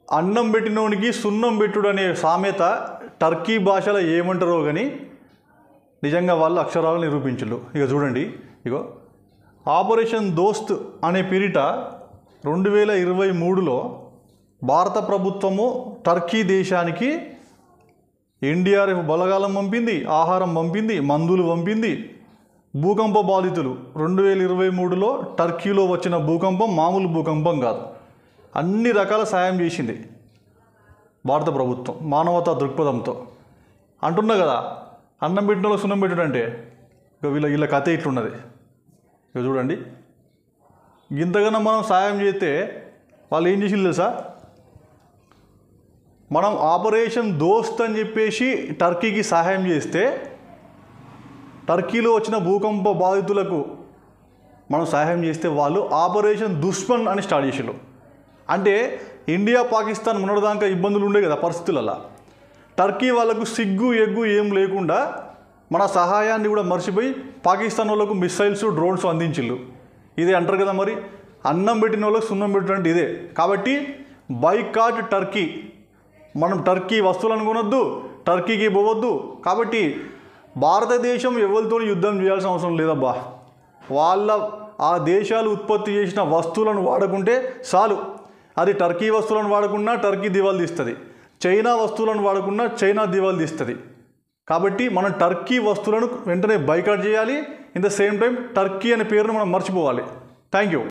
అన్నం పెట్టినోనికి సున్నం పెట్టుడు అనే సామెత టర్కీ భాషలో ఏమంటారో కానీ నిజంగా వాళ్ళు అక్షరాలు నిరూపించు. ఇక చూడండి, ఇగో ఆపరేషన్ దోస్త్ అనే పేరిట 2023లో భారత ప్రభుత్వము టర్కీ దేశానికి ఎన్డీఆర్ఎఫ్ బలగాలం పంపింది, ఆహారం పంపింది, మందులు పంపింది. భూకంప బాధితులు 2023లో టర్కీలో వచ్చిన భూకంపం మామూలు భూకంపం కాదు, అన్ని రకాల సాయం చేసింది భారత ప్రభుత్వం మానవతా దృక్పథంతో. అంటున్నా కదా, అన్నం పెట్టినలో సున్నం పెట్టుడు అంటే ఇక వీళ్ళ కథ ఇట్లున్నది. ఇక చూడండి, ఇంతకన్నా మనం సాయం చేస్తే వాళ్ళు ఏం చేసింది తెలుసా? మనం ఆపరేషన్ దోస్త్ అని చెప్పేసి టర్కీకి సహాయం చేస్తే టర్కీలో వచ్చిన భూకంప బాధితులకు మనం సహాయం చేస్తే వాళ్ళు ఆపరేషన్ దుష్మన్ అని స్టార్ట్ చేసారు. అంటే ఇండియా పాకిస్తాన్ మొన్నటిదాకా ఇబ్బందులు ఉండే కదా పరిస్థితులలో, టర్కీ వాళ్ళకు సిగ్గు ఎగ్గు ఏం లేకుండా మన సహాయాన్ని కూడా మర్చిపోయి పాకిస్తాన్ వాళ్ళకు మిస్సైల్స్ డ్రోన్స్ అందించిళ్ళు. ఇదే అంటారు కదా మరి, అన్నం పెట్టిన వాళ్ళకి సున్నం పెట్టినట్టు ఇదే. కాబట్టి బైకాట్ టర్కీ, మనం టర్కీ వస్తువులను కొనొద్దు, టర్కీకి పోవద్దు. కాబట్టి భారతదేశం ఎవరితో యుద్ధం చేయాల్సిన అవసరం లేదబ్బా. ఆ దేశాలు ఉత్పత్తి చేసిన వస్తువులను వాడుకుంటే చాలు. అది టర్కీ వస్తువులను వాడుకున్నా టర్కీ దివాలు తీస్తుంది, చైనా వస్తువులను వాడుకున్నా చైనా దివాలు తీస్తుంది. కాబట్టి మనం టర్కీ వస్తువులను వెంటనే బైకాట్ చేయాలి. In the same time Turkey అనే పేరును మనం మర్చిపోవాలి. Thank you.